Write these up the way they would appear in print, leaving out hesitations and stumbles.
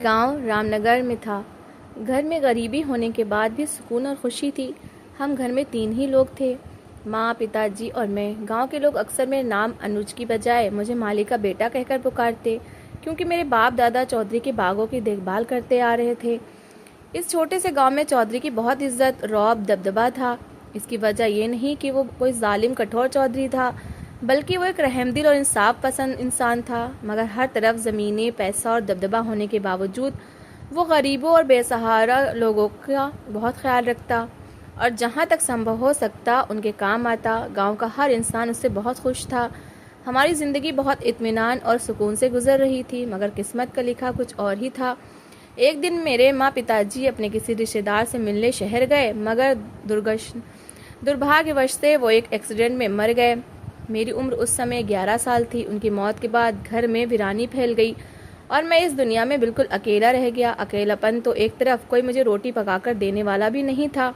गांव रामनगर में था। घर में गरीबी होने के बाद भी सुकून और खुशी थी। हम घर में 3 ही लोग थे, माँ, पिताजी और मैं। गांव के लोग अक्सर मेरे नाम अनुज की बजाय मुझे माली का बेटा कहकर पुकारते, क्योंकि मेरे बाप दादा चौधरी के बागों की देखभाल करते आ रहे थे। इस छोटे से गांव में चौधरी की बहुत इज्जत, रौब, दबदबा था। इसकी वजह ये नहीं कि वो कोई जालिम कठोर चौधरी था, बल्कि वो एक रहमदिल और इंसाफ पसंद इंसान था। मगर हर तरफ ज़मीनें, पैसा और दबदबा होने के बावजूद वो गरीबों और बेसहारा लोगों का बहुत ख्याल रखता और जहाँ तक संभव हो सकता उनके काम आता। गांव का हर इंसान उससे बहुत खुश था। हमारी ज़िंदगी बहुत इत्मीनान और सुकून से गुजर रही थी, मगर किस्मत का लिखा कुछ और ही था। एक दिन मेरे माँ पिताजी अपने किसी रिश्तेदार से मिलने शहर गए, मगर दुर्भाग्यवश से वो एक एक्सीडेंट में मर गए। मेरी उम्र उस समय 11 साल थी। उनकी मौत के बाद घर में वीरानी फैल गई और मैं इस दुनिया में बिल्कुल अकेला रह गया। अकेलापन तो एक तरफ, कोई मुझे रोटी पकाकर देने वाला भी नहीं था।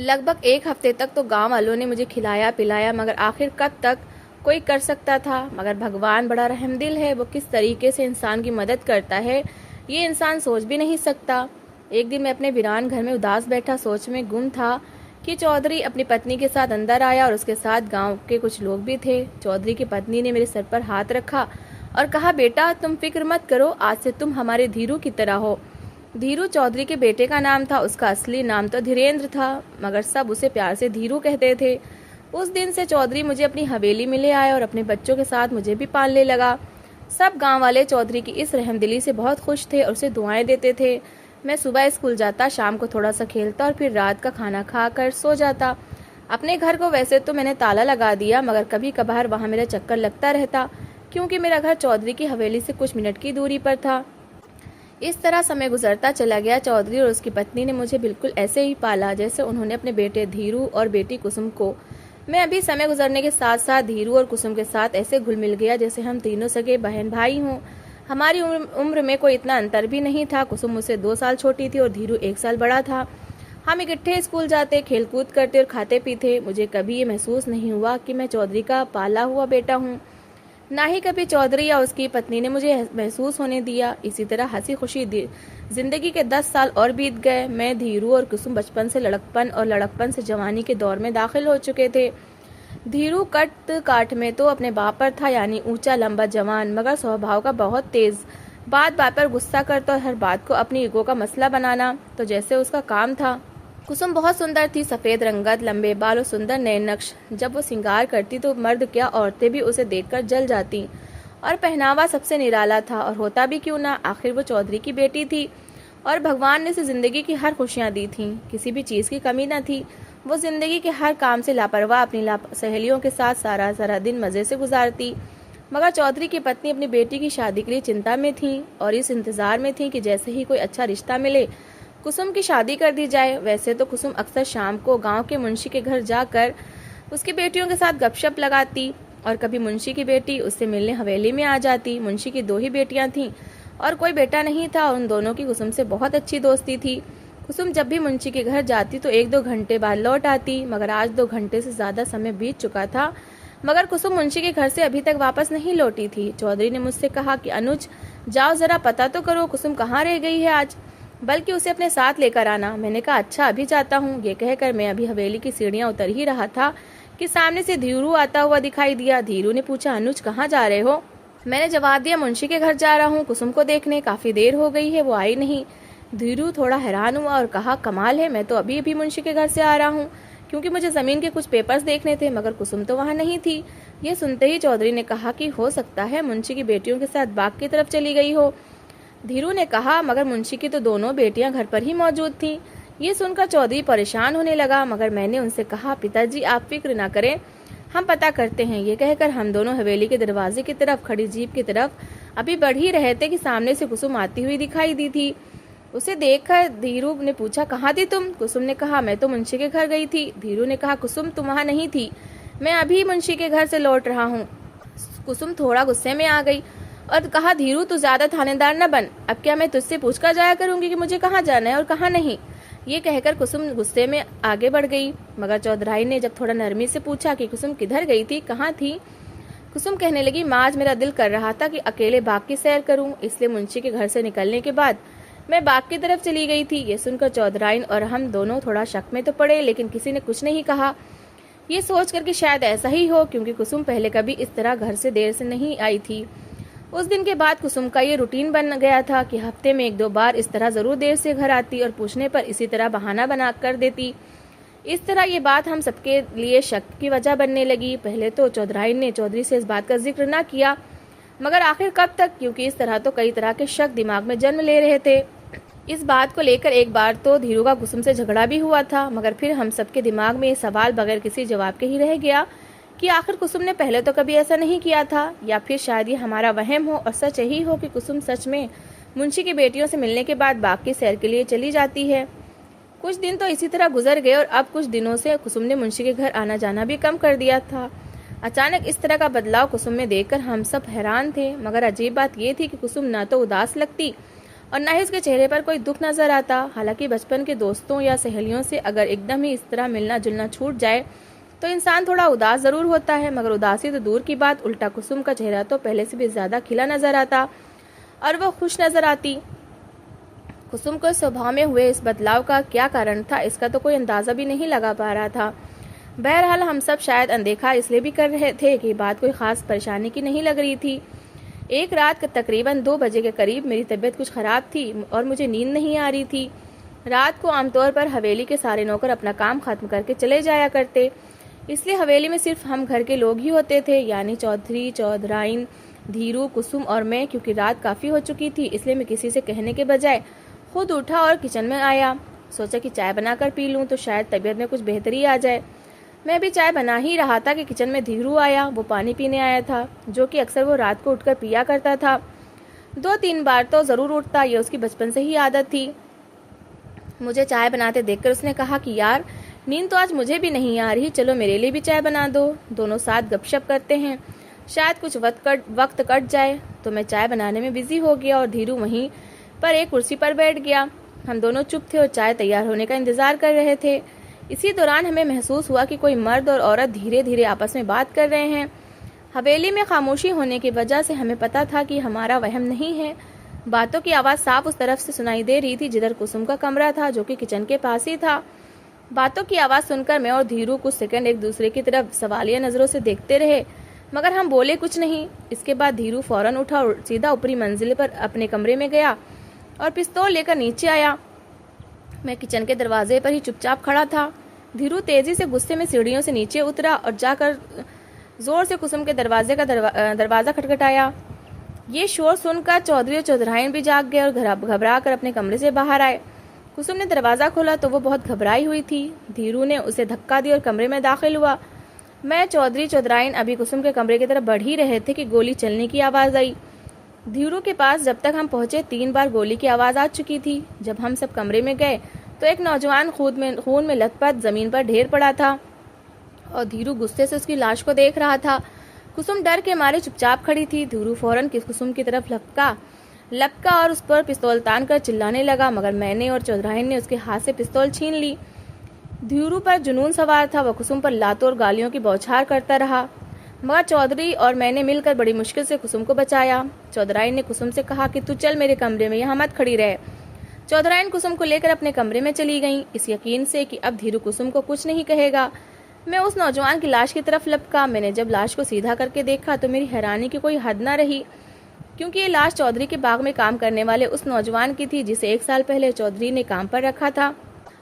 लगभग 1 हफ्ते तक तो गांव वालों ने मुझे खिलाया पिलाया, मगर आखिर कब तक कोई कर सकता था। मगर भगवान बड़ा रहमदिल है, वो किस तरीके से इंसान की मदद करता है ये इंसान सोच भी नहीं सकता। एक दिन मैं अपने वीरान घर में उदास बैठा सोच में गुम था कि चौधरी अपनी पत्नी के साथ अंदर आया और उसके साथ गांव के कुछ लोग भी थे। चौधरी की पत्नी ने मेरे सर पर हाथ रखा और कहा, बेटा तुम फिक्र मत करो, आज से तुम हमारे धीरू की तरह हो। धीरू चौधरी के बेटे का नाम था। उसका असली नाम तो धीरेन्द्र था, मगर सब उसे प्यार से धीरू कहते थे। उस दिन से चौधरी मुझे अपनी हवेली में ले आया और अपने बच्चों के साथ मुझे भी पालने लगा। सब गांव वाले चौधरी की इस रहमदिली से बहुत खुश थे और उसे दुआएं देते थे। मैं सुबह स्कूल जाता, शाम को थोड़ा सा खेलता और फिर रात का खाना खाकर सो जाता। अपने घर को वैसे तो मैंने ताला लगा दिया, मगर कभी कभार वहाँ मेरा चक्कर लगता रहता, क्योंकि मेरा घर चौधरी की हवेली से कुछ मिनट की दूरी पर था। इस तरह समय गुजरता चला गया। चौधरी और उसकी पत्नी ने मुझे बिल्कुल ऐसे ही पाला जैसे उन्होंने अपने बेटे धीरू और बेटी कुसुम को। मैं अभी समय गुजरने के साथ साथ धीरू और कुसुम के साथ ऐसे घुल मिल गया जैसे हम तीनों सगे बहन भाई हों। हमारी उम्र में कोई इतना अंतर भी नहीं था। कुसुम मुझसे 2 साल छोटी थी और धीरू 1 साल बड़ा था। हम इकट्ठे स्कूल जाते, खेलकूद करते और खाते पीते। मुझे कभी ये महसूस नहीं हुआ कि मैं चौधरी का पाला हुआ बेटा हूँ, ना ही कभी चौधरी या उसकी पत्नी ने मुझे महसूस होने दिया। इसी तरह हंसी खुशी जिंदगी के 10 साल और बीत गए। मैं, धीरू और कुसुम बचपन से लड़कपन और लड़कपन से जवानी के दौर में दाखिल हो चुके थे। धीरू कट काठ में तो अपने बाप पर था, यानी ऊंचा लंबा जवान, मगर स्वभाव का बहुत तेज। बात बात पर गुस्सा करता और हर बात को अपनी ईगो का मसला बनाना तो जैसे उसका काम था। कुसुम बहुत सुंदर थी, सफेद रंगत, लंबे बाल और सुंदर नए नक्श। जब वो श्रृंगार करती तो मर्द क्या औरतें भी उसे देखकर जल जाती। और पहनावा सबसे निराला था, और होता भी क्यों ना, आखिर वो चौधरी की बेटी थी और भगवान ने उसे जिंदगी की हर खुशियाँ दी थी। किसी भी चीज़ की कमी न थी। वो जिंदगी के हर काम से लापरवाह अपनी सहेलियों के साथ सारा सारा दिन मज़े से गुजारती। मगर चौधरी की पत्नी अपनी बेटी की शादी के लिए चिंता में थी और इस इंतज़ार में थी कि जैसे ही कोई अच्छा रिश्ता मिले कुसुम की शादी कर दी जाए। वैसे तो कुसुम अक्सर शाम को गांव के मुंशी के घर जाकर उसकी बेटियों के साथ गपशप लगाती और कभी मुंशी की बेटी उससे मिलने हवेली में आ जाती। मुंशी की 2 ही बेटियां थीं और कोई बेटा नहीं था। उन दोनों की कुसुम से बहुत अच्छी दोस्ती थी। कुसुम जब भी मुंशी के घर जाती तो 1-2 घंटे बाद लौट आती, मगर आज 2 घंटे से ज़्यादा समय बीत चुका था, मगर कुसुम मुंशी के घर से अभी तक वापस नहीं लौटी थी। चौधरी ने मुझसे कहा कि अनुज, जाओ ज़रा पता तो करो कुसुम कहाँ रह गई है आज, बल्कि उसे अपने साथ लेकर आना। मैंने कहा, अच्छा अभी जाता हूँ। ये कहकर मैं अभी हवेली की सीढ़ियाँ उतर ही रहा था कि सामने से धीरू आता हुआ दिखाई दिया। धीरू ने पूछा, अनुज कहाँ जा रहे हो? मैंने जवाब दिया, मुंशी के घर जा रहा हूँ कुसुम को देखने, काफ़ी देर हो गई है वो आई नहीं। धीरू थोड़ा हैरान हुआ और कहा, कमाल है, मैं तो अभी अभी मुंशी के घर से आ रहा हूँ, क्योंकि मुझे ज़मीन के कुछ पेपर्स देखने थे, मगर कुसुम तो वहाँ नहीं थी। ये सुनते ही चौधरी ने कहा कि हो सकता है मुंशी की बेटियों के साथ बाग की तरफ चली गई हो। धीरू ने कहा, मगर मुंशी की तो दोनों बेटियां घर पर ही मौजूद थीं। ये सुनकर चौधरी परेशान होने लगा, मगर मैंने उनसे कहा, पिताजी आप फिक्र ना करें, हम पता करते हैं। ये कहकर हम दोनों हवेली के दरवाजे की तरफ खड़ी जीप की तरफ अभी बढ़ ही रहे थे कि सामने से कुसुम आती हुई दिखाई दी थी। उसे देखकर धीरू ने पूछा, कहाँ थी तुम? कुसुम ने कहा, मैं तो मुंशी के घर गई थी। धीरू ने कहा, कुसुम तुम वहाँ नहीं थी, मैं अभी मुंशी के घर से लौट रहा हूँ। कुसुम थोड़ा गुस्से में आ गई और कहा, धीरू तू ज्यादा थानेदार न बन, अब क्या मैं तुझसे पूछकर जाया करूंगी कि मुझे कहाँ जाना है और कहाँ नहीं। ये कहकर कुसुम गुस्से में आगे बढ़ गई, मगर चौधराई ने जब थोड़ा नरमी से पूछा कि कुसुम किधर गई थी, कहाँ थी, कुसुम कहने लगी, माँ आज मेरा दिल कर रहा था कि अकेले बाग की सैर करूं, इसलिए मुंशी के घर से निकलने के बाद मैं बाग की तरफ चली गई थी। ये सुनकर चौधराइन और हम दोनों थोड़ा शक में तो पड़े, लेकिन किसी ने कुछ नहीं कहा। ये सोच कर कि शायद ऐसा ही हो, क्योंकि कुसुम पहले कभी इस तरह घर से देर से नहीं आई थी। उस दिन के बाद कुसुम का ये रूटीन बन गया था कि हफ्ते में 1-2 बार इस तरह जरूर देर से घर आती और पूछने पर इसी तरह बहाना बना कर देती। इस तरह ये बात हम सबके लिए शक की वजह बनने लगी। पहले तो चौधराइन ने चौधरी से इस बात का जिक्र न किया, मगर आखिर कब तक, क्योंकि इस तरह तो कई तरह के शक दिमाग में जन्म ले रहे थे। इस बात को लेकर एक बार तो धीरू का कुसुम से झगड़ा भी हुआ था, मगर फिर हम सबके दिमाग में ये सवाल बगैर किसी जवाब के ही रह गया कि आखिर कुसुम ने पहले तो कभी ऐसा नहीं किया था, या फिर शायद ये हमारा वहम हो और सच यही हो कि कुसुम सच में मुंशी की बेटियों से मिलने के बाद बाग की सैर के लिए चली जाती है। कुछ दिन तो इसी तरह गुजर गए और अब कुछ दिनों से कुसुम ने मुंशी के घर आना जाना भी कम कर दिया था। अचानक इस तरह का बदलाव कुसुम में देखकर हम सब हैरान थे, मगर अजीब बात यह थी कि कुसुम न तो उदास लगती और न ही उसके चेहरे पर कोई दुख नजर आता। हालांकि बचपन के दोस्तों या सहेलियों से अगर एकदम ही इस तरह मिलना जुलना छूट जाए तो इंसान थोड़ा उदास जरूर होता है, मगर उदासी तो दूर की बात, उल्टा कुसुम का चेहरा तो पहले से भी ज्यादा खिला नजर आता और वह खुश नजर आती। कुसुम को स्वभाव में हुए इस बदलाव का क्या कारण था, इसका तो कोई अंदाजा भी नहीं लगा पा रहा था। बहरहाल हम सब शायद अनदेखा इसलिए भी कर रहे थे कि बात कोई खास परेशानी की नहीं लग रही थी। एक रात तकरीबन 2 बजे के करीब मेरी तबीयत कुछ खराब थी और मुझे नींद नहीं आ रही थी। रात को आमतौर पर हवेली के सारे नौकर अपना काम खत्म करके चले जाया करते, इसलिए हवेली में सिर्फ हम घर के लोग ही होते थे, यानी चौधरी, चौधराइन, धीरू, कुसुम और मैं। क्योंकि रात काफी हो चुकी थी, इसलिए मैं किसी से कहने के बजाय खुद उठा और किचन में आया। सोचा कि चाय बनाकर पी लूं तो शायद तबीयत में कुछ बेहतरी आ जाए। मैं भी चाय बना ही रहा था कि किचन में धीरू आया। वो पानी पीने आया था, जो कि अक्सर वो रात को उठकर पिया करता था। 2-3 बार तो जरूर उठता, ये उसकी बचपन से ही आदत थी। मुझे चाय बनाते देखकर उसने कहा कि यार, नींद तो आज मुझे भी नहीं आ रही, चलो मेरे लिए भी चाय बना दो, दोनों साथ गपशप करते हैं, शायद कुछ वक्त कट जाए। तो मैं चाय बनाने में बिजी हो गया और धीरू वहीं पर एक कुर्सी पर बैठ गया। हम दोनों चुप थे और चाय तैयार होने का इंतजार कर रहे थे। इसी दौरान हमें महसूस हुआ कि कोई मर्द और औरत धीरे धीरे आपस में बात कर रहे हैं। हवेली में खामोशी होने की वजह से हमें पता था कि हमारा वहम नहीं है। बातों की आवाज साफ उस तरफ से सुनाई दे रही थी जिधर कुसुम का कमरा था, जो कि किचन के पास ही था। बातों की आवाज सुनकर मैं और धीरू कुछ सेकंड एक दूसरे की तरफ सवालिया नजरों से देखते रहे, मगर हम बोले कुछ नहीं। इसके बाद धीरू फौरन उठा और सीधा ऊपरी मंजिल पर अपने कमरे में गया और पिस्तौल लेकर नीचे आया। मैं किचन के दरवाजे पर ही चुपचाप खड़ा था। धीरू तेजी से गुस्से में सीढ़ियों से नीचे उतरा और जाकर जोर से कुसुम के दरवाजा खटखटाया। ये शोर सुनकर चौधरी और चौधराइन भी जाग गए और घबरा कर अपने कमरे से बाहर आए। कुसुम ने दरवाजा खोला तो वो बहुत घबराई हुई थी। धीरू ने उसे धक्का दिया और कमरे में दाखिल हुआ। मैं, चौधरी, चौधराइन अभी कुसुम के कमरे की तरफ बढ़ ही रहे थे कि गोली चलने की आवाज आई। धीरू के पास जब तक हम पहुंचे 3 बार गोली की आवाज आ चुकी थी। जब हम सब कमरे में गए तो एक नौजवान खून में लथपथ जमीन पर ढेर पड़ा था और धीरू गुस्से से उसकी लाश को देख रहा था। कुसुम डर के मारे चुपचाप खड़ी थी। धीरू फौरन कुसुम की तरफ लपका और उस पर पिस्तौल तान कर चिल्लाने लगा, मगर मैंने और चौधराइन ने उसके हाथ से पिस्तौल छीन ली। धीरू पर जुनून सवार था, वह कुसुम पर लातों और गालियों की बौछार करता रहा, मगर चौधरी और मैंने मिलकर बड़ी मुश्किल से कुसुम को बचाया। चौधराइन ने कुसुम से कहा कि तू चल मेरे कमरे में, यहाँ मत खड़ी रहे। चौधराइन कुसुम को लेकर अपने कमरे में चली गईं, इस यकीन से कि अब धीरू कुसुम को कुछ नहीं कहेगा। मैं उस नौजवान की लाश की तरफ लपका। मैंने जब लाश को सीधा करके देखा तो मेरी हैरानी की कोई हद न रही, क्योंकि ये लाश चौधरी के बाग में काम करने वाले उस नौजवान की थी जिसे 1 साल पहले चौधरी ने काम पर रखा था।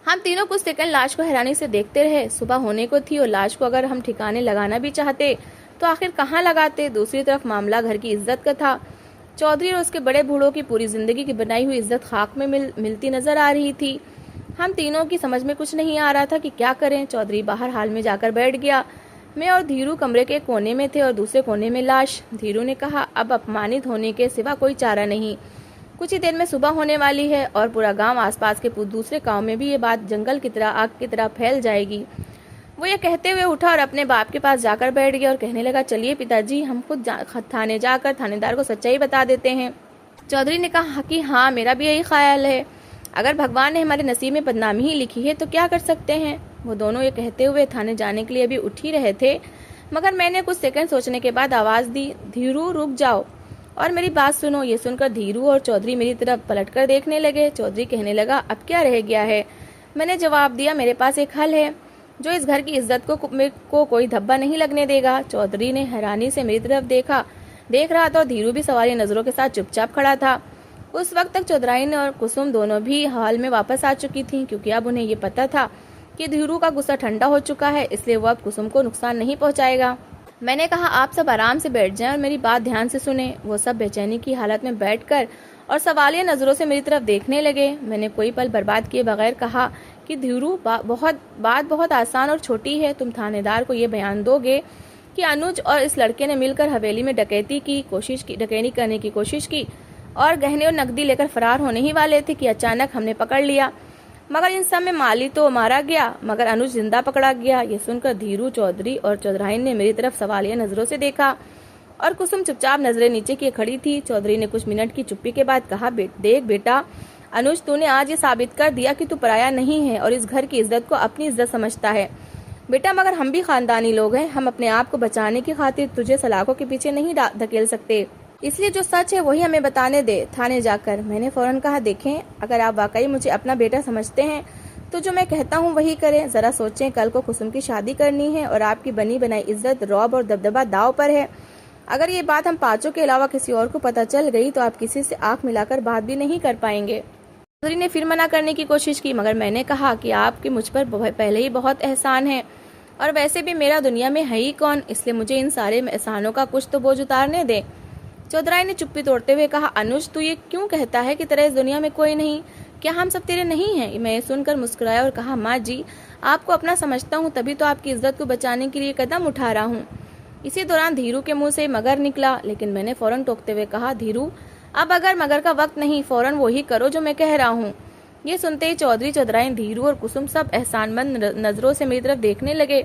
हम तीनों कुछ सेकंड लाश को हैरानी से देखते रहे। सुबह होने को थी और लाश को अगर हम ठिकाने लगाना भी चाहते तो आखिर कहाँ लगाते। दूसरी तरफ मामला घर की इज्जत का था। चौधरी और उसके बड़े बूढ़ों की पूरी जिंदगी की बनाई हुई इज्जत खाक में मिलती नजर आ रही थी। हम तीनों की समझ में कुछ नहीं आ रहा था कि क्या करें। चौधरी बाहर हाल में जाकर बैठ गया। मैं और धीरू कमरे के कोने में थे और दूसरे कोने में लाश। धीरू ने कहा, अब अपमानित होने के सिवा कोई चारा नहीं। कुछ ही देर में सुबह होने वाली है और पूरा गांव, आसपास के दूसरे गांव में भी ये बात जंगल की तरह, आग की तरह फैल जाएगी। वो ये कहते हुए उठा और अपने बाप के पास जाकर बैठ गया और कहने लगा, चलिए पिताजी, हम खुद थाने जाकर थानेदार को सच्चाई बता देते हैं। चौधरी ने कहा कि हाँ, मेरा भी यही ख्याल है। अगर भगवान ने हमारे नसीब में बदनामी ही लिखी है तो क्या कर सकते हैं। वो दोनों ये कहते हुए थाने जाने के लिए अभी उठ ही रहे थे, मगर मैंने कुछ सेकंड सोचने के बाद आवाज दी, धीरू रुक जाओ। और मेरी बात सुनो। ये सुनकर धीरू और चौधरी मेरी तरफ पलटकर देखने लगे। चौधरी कहने लगा, अब क्या रह गया है? मैंने जवाब दिया, मेरे पास एक हल है जो इस घर की इज्जत को कोई धब्बा नहीं लगने देगा। चौधरी ने हैरानी से मेरी तरफ देख रहा था और धीरू भी सवालिया नजरों के साथ चुपचाप खड़ा था। उस वक्त तक चौधराइन और कुसुम दोनों भी हॉल में वापस आ चुकी थीं, क्योंकि अब उन्हें ये पता था कि धीरू का गुस्सा ठंडा हो चुका है, इसलिए वो अब कुसुम को नुकसान नहीं पहुंचाएगा। मैंने कहा, आप सब आराम से बैठ जाएं और मेरी बात ध्यान से सुने। वो सब बेचैनी की हालत में बैठकर और सवालिया नजरों से मेरी तरफ देखने लगे। मैंने कोई पल बर्बाद किए बगैर कहा कि धीरू, बात बहुत आसान और छोटी है। तुम थानेदार को ये बयान दोगे कि अनुज और इस लड़के ने मिलकर हवेली में डकैती करने की कोशिश की और गहने और नकदी लेकर फरार होने ही वाले थे कि अचानक हमने पकड़ लिया, मगर इन सब में माली तो मारा गया मगर अनुज जिंदा पकड़ा गया। ये सुनकर धीरू, चौधरी और चौधराइन ने मेरी तरफ सवालिया नजरों से देखा और कुसुम चुपचाप नजरें नीचे किए खड़ी थी। चौधरी ने कुछ मिनट की चुप्पी के बाद कहा, देख बेटा अनुज, तूने आज ये साबित कर दिया कि तू पराया नहीं है और इस घर की इज्जत को अपनी इज्जत समझता है बेटा, मगर हम भी खानदानी लोग हैं। हम अपने आप को बचाने की खातिर तुझे सलाखों के पीछे नहीं धकेल सकते, इसलिए जो सच है वही हमें बताने दे थाने जाकर। मैंने फौरन कहा, देखें, अगर आप वाकई मुझे अपना बेटा समझते हैं तो जो मैं कहता हूँ वही करें। जरा सोचें, कल को कुसुम की शादी करनी है और आपकी बनी बनाई इज्जत, रौब और दबदबा दाव पर है। अगर ये बात हम पांचों के अलावा किसी और को पता चल गई तो आप किसी से आंख मिलाकर बात भी नहीं कर पाएंगे। चौधरी ने फिर मना करने की कोशिश की, मगर मैंने कहा कि आपके मुझ पर पहले ही बहुत एहसान है और वैसे भी मेरा दुनिया में है ही कौन, इसलिए मुझे इन सारे एहसानों का कुछ तो बोझ उतारने दे। चौधराई ने चुप्पी तोड़ते हुए कहा, अनुज, तू ये क्यों कहता है कि तेरा इस दुनिया में कोई नहीं? क्या हम सब तेरे नहीं हैं? मैं सुनकर मुस्कुराया और कहा, माँ जी, आपको अपना समझता हूँ, तभी तो आपकी इज्जत को बचाने के लिए कदम उठा रहा हूँ। इसी दौरान धीरू के मुंह से मगर निकला, लेकिन मैंने फौरन टोकते हुए कहा, धीरू, अब अगर मगर का वक्त नहीं, फौरन वही करो जो मैं कह रहा हूँ। ये सुनते ही चौधरी, चौधराइन, धीरू और कुसुम सब एहसानमंद नजरों से मेरी तरफ देखने लगे।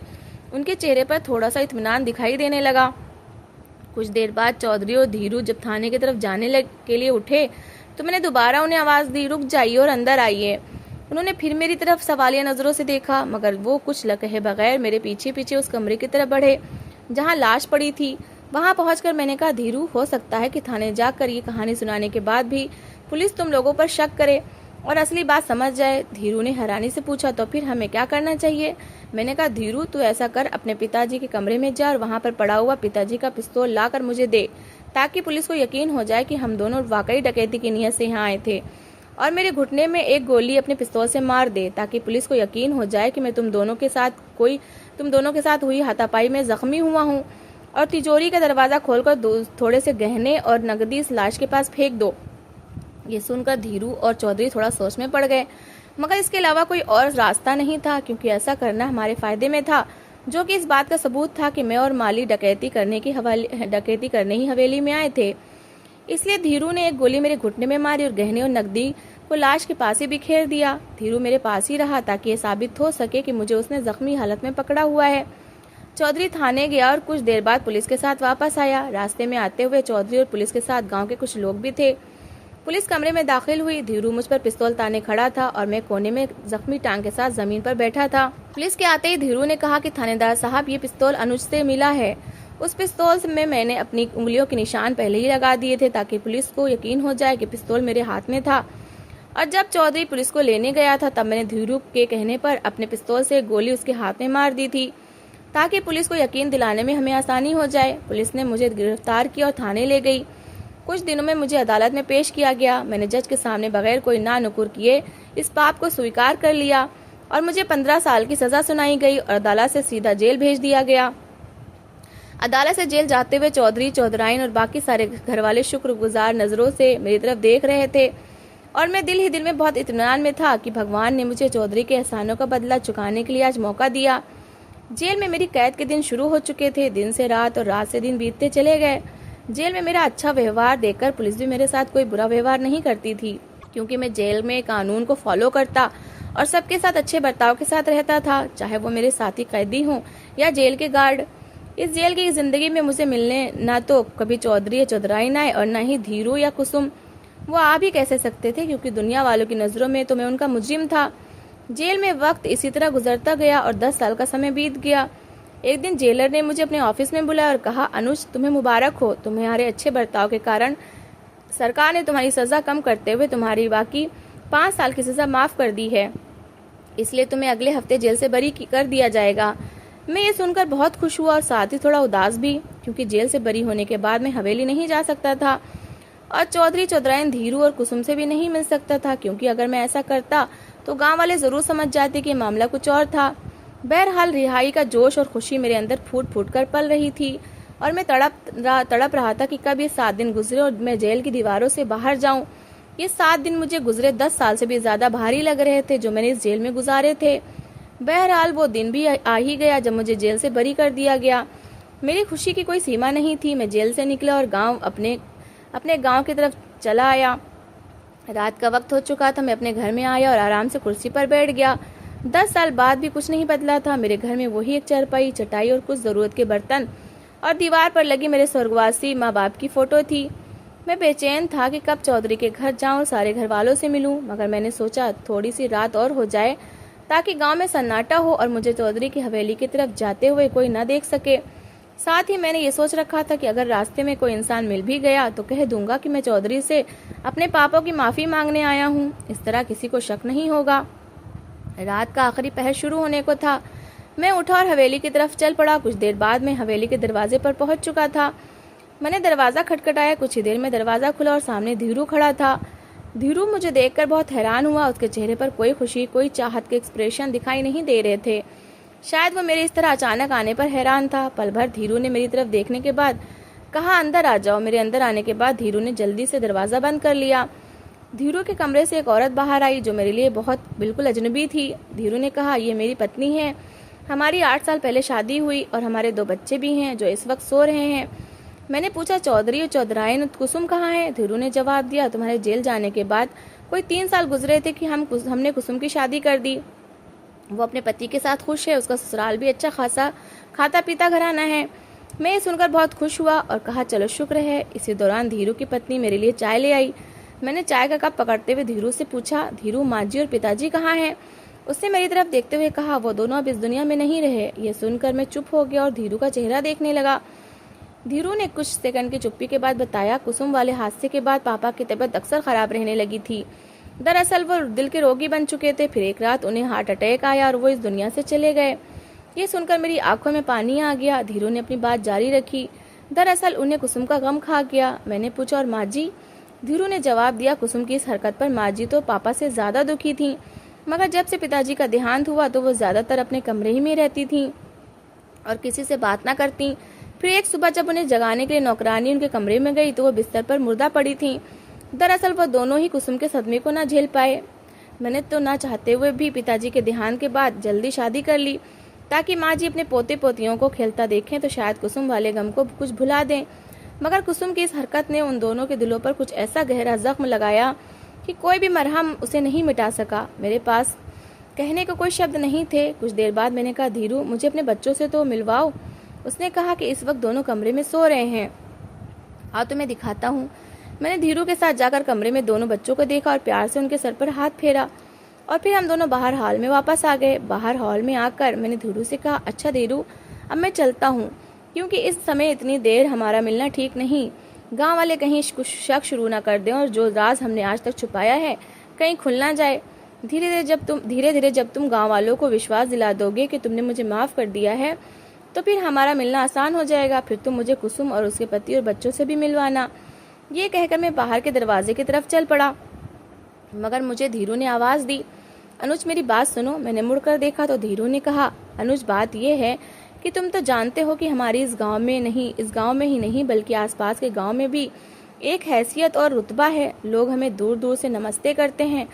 उनके चेहरे पर थोड़ा सा इत्मीनान दिखाई देने लगा। कुछ देर बाद चौधरी और धीरू जब थाने की तरफ जाने के लिए उठे तो मैंने दोबारा उन्हें आवाज दी, रुक जाइए और अंदर आइए। उन्होंने फिर मेरी तरफ सवालिया नजरों से देखा, मगर वो कुछ कहे बगैर मेरे पीछे पीछे उस कमरे की तरफ बढ़े जहाँ लाश पड़ी थी। वहां पहुंचकर मैंने कहा, धीरू, हो सकता है कि थाने जाकर ये कहानी सुनाने के बाद भी पुलिस तुम लोगों पर शक करे और असली बात समझ जाए। धीरू ने हैरानी से पूछा, तो फिर हमें क्या करना चाहिए? मैंने कहा, धीरू, तू ऐसा कर, अपने पिताजी के कमरे में जा और वहां पर पड़ा हुआ पिताजी का पिस्तौल लाकर मुझे दे, ताकि पुलिस को यकीन हो जाए कि हम दोनों वाकई डकैती की नियत से यहाँ आए थे, और मेरे घुटने में एक गोली अपने पिस्तौल से मार दे, ताकि पुलिस को यकीन हो जाए कि मैं तुम दोनों के साथ हुई हाथापाई में जख्मी हुआ हूँ, और तिजोरी का दरवाजा खोलकर थोड़े से गहने और नकदी इस लाश के पास फेंक दो। ये सुनकर धीरू और चौधरी थोड़ा सोच में पड़ गए, मगर इसके अलावा कोई और रास्ता नहीं था, क्योंकि ऐसा करना हमारे फायदे में था, जो कि इस बात का सबूत था कि मैं और माली डकैती करने ही हवेली में आए थे। इसलिए धीरू ने एक गोली मेरे घुटने में मारी और गहने और नकदी को लाश के पास ही बिखेर दिया। धीरू मेरे पास ही रहा ताकि ये साबित हो सके कि मुझे उसने जख्मी हालत में पकड़ा हुआ है। चौधरी थाने गया और कुछ देर बाद पुलिस के साथ वापस आया। रास्ते में आते हुए चौधरी और पुलिस के साथ गांव के कुछ लोग भी थे। पुलिस कमरे में दाखिल हुई। धीरू मुझ पर पिस्तौल ताने खड़ा था और मैं कोने में जख्मी टांग के साथ जमीन पर बैठा था। पुलिस के आते ही धीरू ने कहा कि थानेदार साहब, ये पिस्तौल अनुज से मिला है। उस पिस्तौल में मैंने अपनी उंगलियों के निशान पहले ही लगा दिए थे, ताकि पुलिस को यकीन हो जाए कि पिस्तौल मेरे हाथ में था। और जब चौधरी पुलिस को लेने गया था, तब मैंने धीरू के कहने पर अपने पिस्तौल से गोली उसके हाथ में मार दी थी, ताकि पुलिस को यकीन दिलाने में हमें आसानी हो जाए। पुलिस ने मुझे गिरफ्तार किया और थाने ले गई। कुछ दिनों में मुझे अदालत में पेश किया गया। मैंने जज के सामने बगैर कोई ना नुकुर किए इस पाप को स्वीकार कर लिया और मुझे 15 साल की सजा सुनाई गई और अदालत से सीधा जेल भेज दिया गया। अदालत से जेल जाते हुए चौधरी, चौधराइन और बाकी सारे घर वाले शुक्रगुजार नजरों से मेरी तरफ देख रहे थे, और मैं दिल ही दिल में बहुत इत्मीनान में था कि भगवान ने मुझे चौधरी के एहसानों का बदला चुकाने के लिए आज मौका दिया। जेल में मेरी कैद के दिन शुरू हो चुके थे। दिन से रात और रात से दिन बीतते चले गए। जेल में मेरा अच्छा व्यवहार देखकर पुलिस भी मेरे साथ कोई बुरा व्यवहार नहीं करती थी, क्योंकि मैं जेल में कानून को फॉलो करता और सबके साथ अच्छे बर्ताव के साथ रहता था, चाहे वो मेरे साथी कैदी हों या जेल के गार्ड। इस जेल की जिंदगी में मुझे मिलने ना तो कभी चौधरी या चौधराइन आए और न ही धीरू या कुसुम। वो आ भी कैसे सकते थे, क्योंकि दुनिया वालों की नजरों में तो मैं उनका मुजरिम था। जेल में वक्त इसी तरह गुजरता गया और 10 साल का समय बीत गया। एक दिन जेलर ने मुझे अपने ऑफिस में बुलाया और कहा, अनुज तुम्हें मुबारक हो, तुम्हारे अच्छे बर्ताव के कारण सरकार ने तुम्हारी सजा कम करते हुए तुम्हारी बाकी 5 साल की सजा माफ कर दी है, इसलिए तुम्हें अगले हफ्ते जेल से बरी कर दिया जाएगा। मैं ये सुनकर बहुत खुश हुआ और साथ ही थोड़ा उदास भी, क्योंकि जेल से बरी होने के बाद मैं हवेली नहीं जा सकता था और चौधरी चौधराइन धीरू और कुसुम से भी नहीं मिल सकता था, क्योंकि अगर मैं ऐसा करता तो गांव वाले जरूर समझ जाते कि मामला कुछ और था। बहरहाल रिहाई का जोश और खुशी मेरे अंदर फूट फूट कर पल रही थी और मैं तड़प रहा था कि कब ये 7 दिन गुजरे और मैं जेल की दीवारों से बाहर जाऊं। ये 7 दिन मुझे गुजरे 10 साल से भी ज्यादा भारी लग रहे थे जो मैंने इस जेल में गुजारे थे। बहरहाल वो दिन भी आ ही गया जब मुझे जेल से बरी कर दिया गया। मेरी खुशी की कोई सीमा नहीं थी। मैं जेल से निकला और अपने गांव की तरफ चला आया। रात का वक्त हो चुका था। मैं अपने घर में आया और आराम से कुर्सी पर बैठ गया। 10 साल बाद भी कुछ नहीं बदला था। मेरे घर में वही एक चारपाई, चटाई और कुछ जरूरत के बर्तन और दीवार पर लगी मेरे स्वर्गवासी माँ बाप की फोटो थी। मैं बेचैन था कि कब चौधरी के घर जाऊं और सारे घर वालों से मिलूं, मगर मैंने सोचा थोड़ी सी रात और हो जाए ताकि गांव में सन्नाटा हो और मुझे चौधरी की हवेली की तरफ जाते हुए कोई न देख सके। साथ ही मैंने ये सोच रखा था कि अगर रास्ते में कोई इंसान मिल भी गया तो कह दूंगा कि मैं चौधरी से अपने पापों की माफी मांगने आया हूँ। इस तरह किसी को शक नहीं होगा। रात का आखिरी पहर शुरू होने को था। मैं उठा और हवेली की तरफ चल पड़ा। कुछ देर बाद मैं हवेली के दरवाजे पर पहुंच चुका था। मैंने दरवाजा खटखटाया। कुछ ही देर में दरवाजा खुला और सामने धीरू खड़ा था। धीरू मुझे देखकर बहुत हैरान हुआ। उसके चेहरे पर कोई खुशी, कोई चाहत के एक्सप्रेशन दिखाई नहीं दे रहे थे। शायद वो मेरे इस तरह अचानक आने पर हैरान था। पल भर धीरू ने मेरी तरफ देखने के बाद कहा, अंदर आ जाओ। मेरे अंदर आने के बाद धीरू ने जल्दी से दरवाजा बंद कर लिया। धीरू के कमरे से एक औरत बाहर आई जो मेरे लिए बिल्कुल अजनबी थी। धीरू ने कहा, ये मेरी पत्नी है। हमारी 8 साल पहले शादी हुई और हमारे 2 बच्चे भी हैं जो इस वक्त सो रहे हैं। मैंने पूछा, चौधरी और चौधराइन कुसुम कहाँ है? धीरू ने जवाब दिया, तुम्हारे जेल जाने के बाद कोई 3 साल गुजरे थे कि हमने कुसुम की शादी कर दी। वो अपने पति के साथ खुश है। उसका ससुराल भी अच्छा खासा खाता पीता घराना है। मैं ये सुनकर बहुत खुश हुआ और कहा, चलो शुक्र है। इसी दौरान धीरू की पत्नी मेरे लिए चाय ले आई। मैंने चाय का कप पकड़ते हुए धीरू से पूछा, धीरू, माँ जी और पिताजी कहाँ हैं? उसने मेरी तरफ देखते हुए कहा, वो दोनों अब इस दुनिया में नहीं रहे। ये सुनकर मैं चुप हो गया और धीरू का चेहरा देखने लगा। धीरू ने कुछ सेकंड की चुप्पी के बाद बताया, कुसुम वाले हादसे के बाद पापा की तबीयत अक्सर खराब रहने लगी थी। दरअसल वो दिल के रोगी बन चुके थे। फिर एक रात उन्हें हार्ट अटैक आया और वो इस दुनिया से चले गए। ये सुनकर मेरी आंखों में पानी आ गया। धीरू ने अपनी बात जारी रखी, दरअसल उन्हें कुसुम का गम खा गया। मैंने पूछा, और माँ जी? धीरू ने जवाब दिया, कुसुम की इस हरकत पर माँ जी तो पापा से ज्यादा दुखी थी, मगर जब से पिताजी का देहांत हुआ तो वो ज्यादातर अपने कमरे ही में रहती थी और किसी से बात ना करती। फिर एक सुबह जब उन्हें जगाने के लिए नौकरानी उनके कमरे में गई तो वो बिस्तर पर मुर्दा पड़ी थी। दरअसल वो दोनों ही कुसुम के सदमे को ना झेल पाए। मैंने तो ना चाहते हुए भी पिताजी के देहांत के बाद जल्दी शादी कर ली ताकि माँ जी अपने पोते पोतियों को खेलता देखें तो शायद कुसुम वाले गम को कुछ भुला दें। मगर कुसुम की इस हरकत ने उन दोनों के दिलों पर कुछ ऐसा गहरा जख्म लगाया कि कोई भी मरहम उसे नहीं मिटा सका। मेरे पास कहने को कोई शब्द नहीं थे। कुछ देर बाद मैंने कहा, धीरू, मुझे अपने बच्चों से तो मिलवाओ। उसने कहा कि इस वक्त दोनों कमरे में सो रहे हैं। आओ तुम्हें दिखाता हूँ। मैंने धीरू के साथ जाकर कमरे में दोनों बच्चों को देखा और प्यार से उनके सर पर हाथ फेरा और फिर हम दोनों बाहर हॉल में वापस आ गए। बाहर हॉल में आकर मैंने धीरू से कहा, अच्छा धीरू, अब मैं चलता हूँ, क्योंकि इस समय इतनी देर हमारा मिलना ठीक नहीं। गांव वाले कहीं कुछ शक शुरू ना कर दें और जो राज हमने आज तक छुपाया है कहीं खुल ना जाए। धीरे धीरे जब तुम गांव वालों को विश्वास दिला दोगे कि तुमने मुझे माफ कर दिया है तो फिर हमारा मिलना आसान हो जाएगा। फिर तुम मुझे कुसुम और उसके पति और बच्चों से भी मिलवाना। ये कहकर मैं बाहर के दरवाजे की तरफ चल पड़ा, मगर मुझे धीरू ने आवाज दी, अनुज मेरी बात सुनो। मैंने मुड़कर देखा तो धीरू ने कहा, अनुज बात यह है कि तुम तो जानते हो कि हमारी इस गांव में ही नहीं बल्कि आसपास के गांव में भी एक हैसियत और रुतबा है। लोग हमें दूर दूर से नमस्ते करते हैं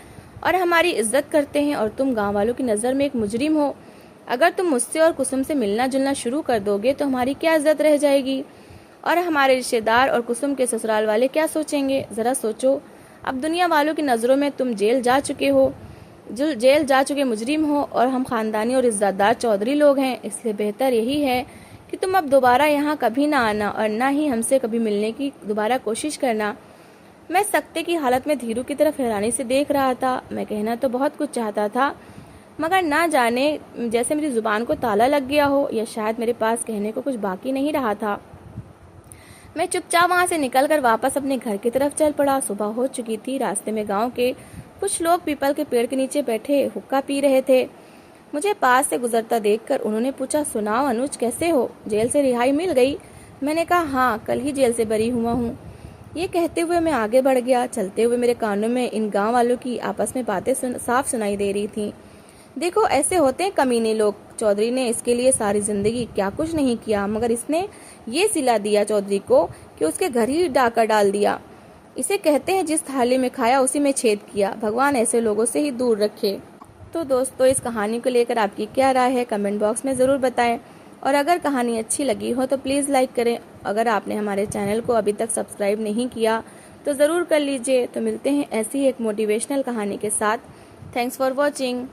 और हमारी इज्जत करते हैं और तुम गांव वालों की नज़र में एक मुजरिम हो। अगर तुम मुझसे और कुसुम से मिलना जुलना शुरू कर दोगे तो हमारी क्या इज्जत रह जाएगी और हमारे रिश्तेदार और कुसुम के ससुराल वाले क्या सोचेंगे? जरा सोचो, अब दुनिया वालों की नज़रों में तुम जेल जा चुके मुजरिम हो और हम खानदानी और इज्जतदार चौधरी लोग हैं। इसलिए बेहतर यही है कि तुम अब दोबारा यहाँ कभी ना आना और ना ही हमसे कभी मिलने की दोबारा कोशिश करना। मैं सकते की हालत में धीरू की तरफ हैरानी से देख रहा था। मैं कहना तो बहुत कुछ चाहता था, मगर ना जाने जैसे मेरी जुबान को ताला लग गया हो, या शायद मेरे पास कहने को कुछ बाकी नहीं रहा था। मैं चुपचाप वहां से निकलकर वापस अपने घर की तरफ चल पड़ा। सुबह हो चुकी थी। रास्ते में गांव के कुछ लोग पीपल के पेड़ के नीचे बैठे हुक्का पी रहे थे। मुझे पास से गुजरता देखकर उन्होंने पूछा, सुनाओ अनुज, कैसे हो? जेल से रिहाई मिल गई? मैंने कहा, हाँ, कल ही जेल से बरी हुआ हूँ। ये कहते हुए मैं आगे बढ़ गया। चलते हुए मेरे कानों में इन गांव वालों की आपस में बातें साफ सुनाई दे रही थी। देखो, ऐसे होते हैं कमीने लोग। चौधरी ने इसके लिए सारी जिंदगी क्या कुछ नहीं किया, मगर इसने ये सिला दिया चौधरी को कि उसके घर ही डाका डाल दिया। इसे कहते हैं जिस थाली में खाया उसी में छेद किया। भगवान ऐसे लोगों से ही दूर रखे। तो दोस्तों, इस कहानी को लेकर आपकी क्या राय है, कमेंट बॉक्स में ज़रूर बताएं। और अगर कहानी अच्छी लगी हो तो प्लीज़ लाइक करें। अगर आपने हमारे चैनल को अभी तक सब्सक्राइब नहीं किया तो ज़रूर कर लीजिए। तो मिलते हैं ऐसी एक मोटिवेशनल कहानी के साथ। Thanks for watching.